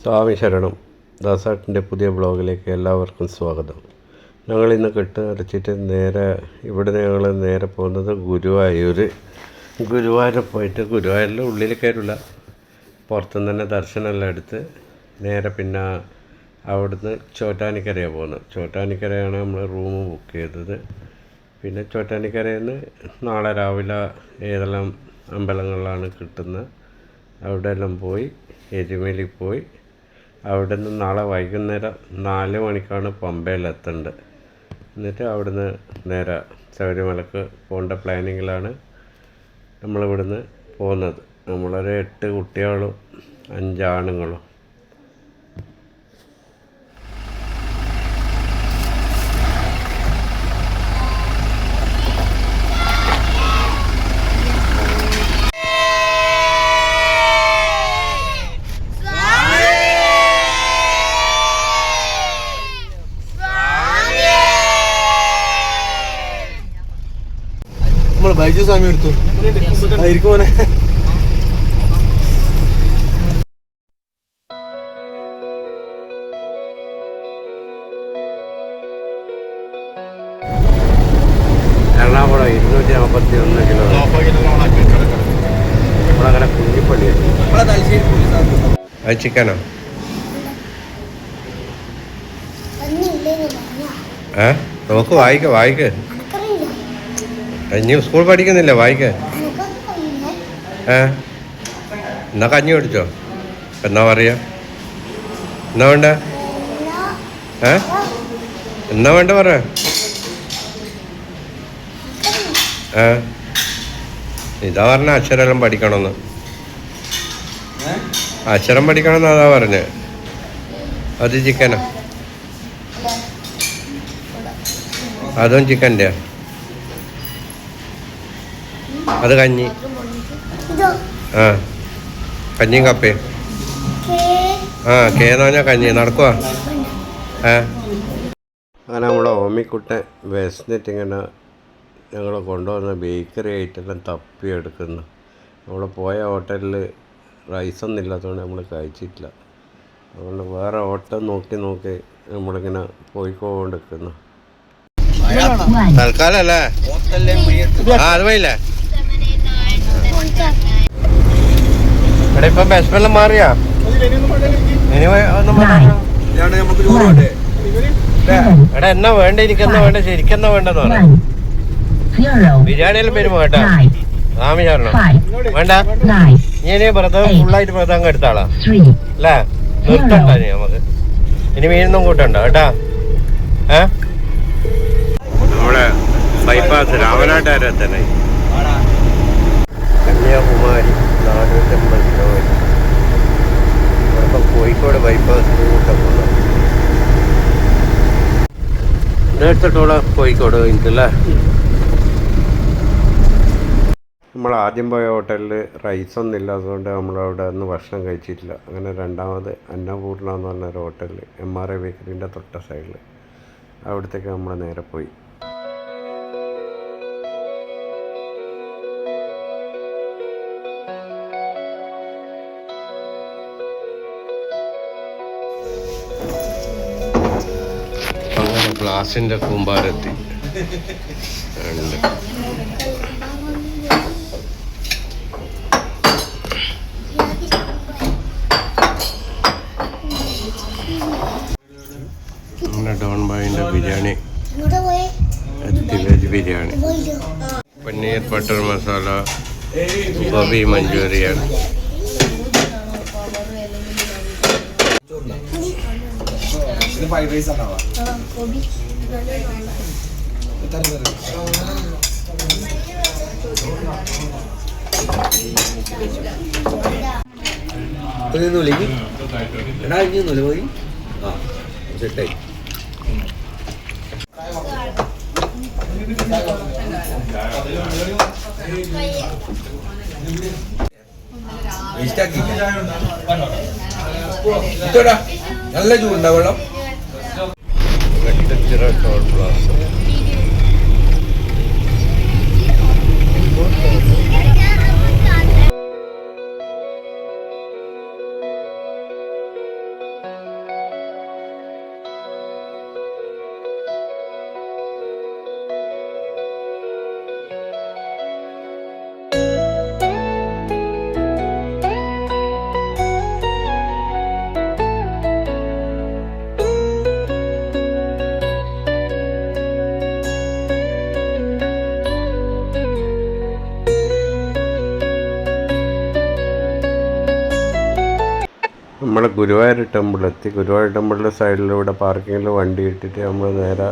സ്വാമി ശരണം. ദാസാട്ടിൻ്റെ പുതിയ ബ്ലോഗിലേക്ക് എല്ലാവർക്കും സ്വാഗതം. ഞങ്ങളിന്ന് കെട്ട് അടച്ചിട്ട് ഞങ്ങൾ നേരെ പോകുന്നത് ഗുരുവായൂർ പോയിട്ട് ഗുരുവായൂരിൽ ഉള്ളിൽ കയറില്ല, പുറത്തുനിന്ന് തന്നെ ദർശനമെല്ലാം എടുത്ത് നേരെ പിന്നെ അവിടുന്ന് ചോറ്റാനിക്കരയാണ് പോകുന്നത്. ചോറ്റാനിക്കരയാണ് നമ്മൾ റൂം ബുക്ക് ചെയ്തത്. പിന്നെ ചോറ്റാനിക്കരയിൽ നിന്ന് നാളെ രാവിലെ ഏതെല്ലാം അമ്പലങ്ങളിലാണ് കിട്ടുന്നത് അവിടെ എല്ലാം പോയി എരുമേലി പോയി അവിടെ നിന്ന് നാളെ വൈകുന്നേരം 4 മണിക്കാണ് പമ്പയിലെത്തേണ്ടത്. എന്നിട്ട് അവിടുന്ന് നേരെ ശബരിമലക്ക് പോകേണ്ട പ്ലാനിങ്ങിലാണ് നമ്മളിവിടുന്ന് പോകുന്നത്. നമ്മളൊരു 8 കുട്ടികളും 5 ആണുങ്ങളും. ബൈജു സ്വാമി എടുത്തു ആയിരിക്കും മോനെ. എറണാകുളം 241 കിലോ. നമ്മളങ്ങനെ കുഞ്ഞിപ്പള്ളി. അത് ചിക്കനോ? നോക്ക് വായിക്ക്. കഞ്ഞി സ്കൂൾ പഠിക്കുന്നില്ല, വായിക്ക. എന്നാ കഞ്ഞി പഠിച്ചോ? എന്നാ പറയാ? എന്നാ വേണ്ട? എന്നാ വേണ്ട പറ? ഇതാ പറഞ്ഞ അക്ഷരം പഠിക്കണമെന്ന്. അക്ഷരം പഠിക്കണമെന്ന് അതാ പറഞ്ഞ. അത് ചിക്കനാ? അതും ചിക്കൻ്റെ? അത് കഞ്ഞി. കഞ്ഞിയും കപ്പയും. കേന്ന് പറഞ്ഞാൽ കഞ്ഞി നടക്കുക. അങ്ങനെ നമ്മളെ ഓമിക്കുട്ടൻ വിശന്നിട്ടിങ്ങനെ ഞങ്ങൾ കൊണ്ടുവന്ന ബേക്കറി ഐറ്റെല്ലാം തപ്പിയെടുക്കുന്നു. നമ്മൾ പോയ ഹോട്ടലിൽ റൈസൊന്നും ഇല്ലാത്തതുകൊണ്ട് നമ്മൾ കഴിച്ചിട്ടില്ല. അതുകൊണ്ട് വേറെ ഹോട്ടൽ നോക്കി നമ്മളിങ്ങനെ പോയിക്കൊണ്ടിരിക്കുന്നു. തൽക്കാലം അല്ലേ? അത് പോയില്ലേ? എടാ ഇപ്പം ബെസ്മെല്ലാം മാറിയാ? എടാ എന്നാ വേണ്ട? എനിക്കെന്നാ വേണ്ട? ശരിക്കെന്നാ വേണ്ടെന്ന് പറയാം. ബിരിയാണിയെല്ലാം വരുമ്പോ കേട്ടാ. സ്വാമി ശരണം. വേണ്ട, ഇനി വ്രതം ഫുള്ളായിട്ട് വ്രതം അങ്ങ് എടുത്താളാ അല്ലേ? നിർത്തണ്ട നീ, നമുക്ക് ഇനി മീനൊന്നും കൂട്ടണ്ട കേട്ടാ. നമ്മുടെ ബൈപ്പാസ് രാമനാട്ടുകാരെ തന്നെ കന്യാകുമാരി 450 കിലോമീറ്റർ. നമ്മളിപ്പോൾ കോഴിക്കോട് ബൈപ്പാസ് കൂട്ടം പോകുന്നത്. നേരത്തോടെ കോഴിക്കോട് കഴിഞ്ഞിട്ടല്ലേ? നമ്മൾ ആദ്യം പോയ ഹോട്ടലിൽ റൈസൊന്നും ഇല്ലാത്തതുകൊണ്ട് നമ്മളവിടെ നിന്ന് ഭക്ഷണം കഴിച്ചിട്ടില്ല. അങ്ങനെ രണ്ടാമത് അന്നപൂർണ എന്ന് പറഞ്ഞൊരു ഹോട്ടലിൽ MRA ബേക്കറിൻ്റെ തൊട്ട സൈഡിൽ അവിടത്തേക്ക് നമ്മൾ നേരെ പോയി. ഗ്ലാസിൻ്റെ കൂമ്പാരത്തി ഉണ്ട്. നമ്മുടെ ഡോൺ ബായിൻ്റെ biryani, veg biryani, paneer butter masala, gobi manchurian. Fried rice ആണോ? പോയി സെറ്റായി. നല്ല ചൂടുണ്ടാ വെള്ളം. ടോൾ പ്ലാസ നമ്മൾ ഗുരുവായൂർ ടെമ്പിളെത്തി. ഗുരുവായൂർ ടെമ്പിളിൻ്റെ സൈഡിലൂടെ പാർക്കിങ്ങിൽ വണ്ടി ഇട്ടിട്ട് നമ്മൾ നേരെ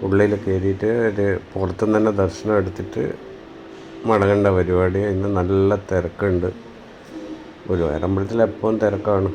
ഉള്ളിൽ കയറിയിട്ട് ഒരു പുറത്തുനിന്ന് തന്നെ ദർശനം എടുത്തിട്ട് മടങ്ങേണ്ട പരിപാടി. ഇന്ന് നല്ല തിരക്കുണ്ട്. ഗുരുവായൂർ അമ്പലത്തിൽ എപ്പോഴും തിരക്കാണ്.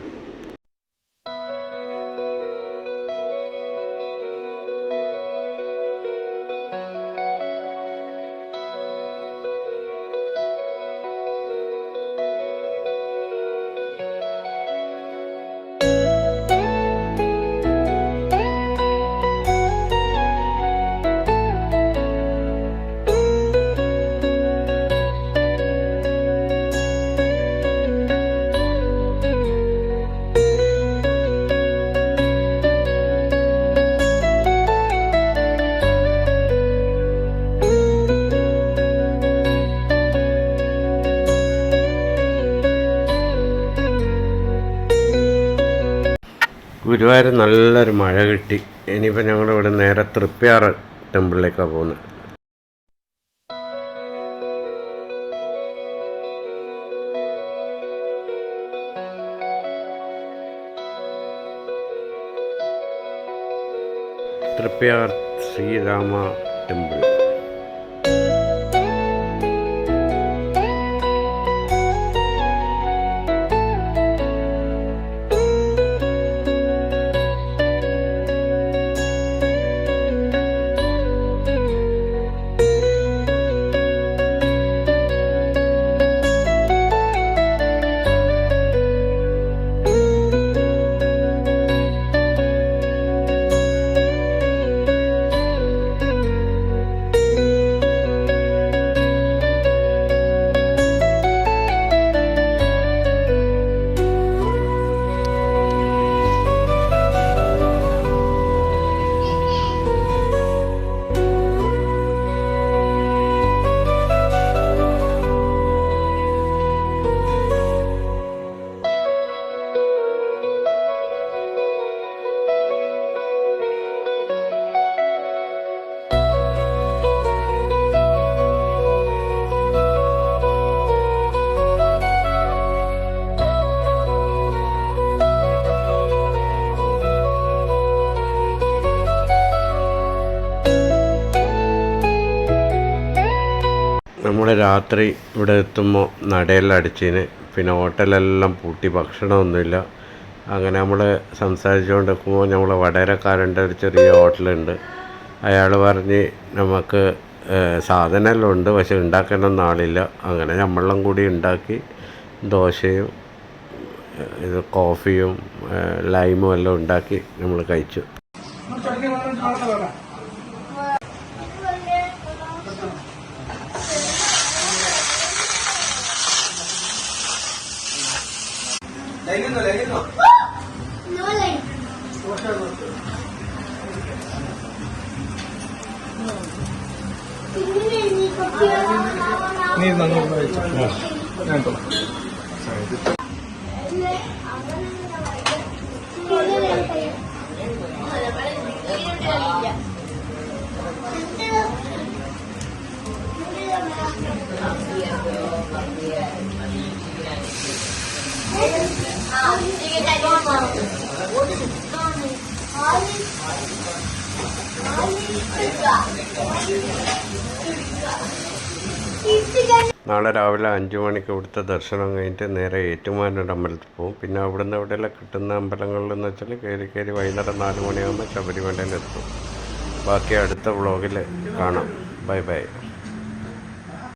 ഗുരുവായൂർ നല്ലൊരു മഴ കിട്ടി. ഇനിയിപ്പോൾ ഞങ്ങളിവിടെ നേരെ തൃപ്പയാർ ടെമ്പിളിലേക്കാണ് പോകുന്നത്. തൃപ്പയാർ ശ്രീരാമ ടെമ്പിൾ. നമ്മൾ രാത്രി ഇവിടെ എത്തുമ്പോൾ നടയെല്ലാം അടിച്ചതിന്, പിന്നെ ഹോട്ടലെല്ലാം പൂട്ടി, ഭക്ഷണമൊന്നുമില്ല. അങ്ങനെ നമ്മൾ സംസാരിച്ചുകൊണ്ട് നിൽക്കുമ്പോൾ നമ്മൾ വടകരക്കാരൻ്റെ ഒരു ചെറിയ ഹോട്ടലുണ്ട്. അയാൾ പറഞ്ഞ് നമുക്ക് സാധനമെല്ലാം ഉണ്ട്, പക്ഷെ ഉണ്ടാക്കാനൊന്നും ആളില്ല. അങ്ങനെ നമ്മളെല്ലാം കൂടി ഉണ്ടാക്കി ദോശയും കോഫിയും ലൈമും എല്ലാം ഉണ്ടാക്കി നമ്മൾ കഴിച്ചു. നാളെ രാവിലെ 5 മണിക്ക് ഇവിടുത്തെ ദർശനം കഴിഞ്ഞിട്ട് നേരെ ഏറ്റുമാനൂർ അമ്പലത്തിൽ പോകും. പിന്നെ അവിടുന്ന് എവിടെയെല്ലാം കിട്ടുന്ന അമ്പലങ്ങളിലെന്ന് വെച്ചാൽ കയറി വൈകുന്നേരം 4 മണിയാകുമ്പോൾ ശബരിമലയിലെത്തും. ബാക്കി അടുത്ത വ്ളോഗിൽ കാണാം. Bye bye.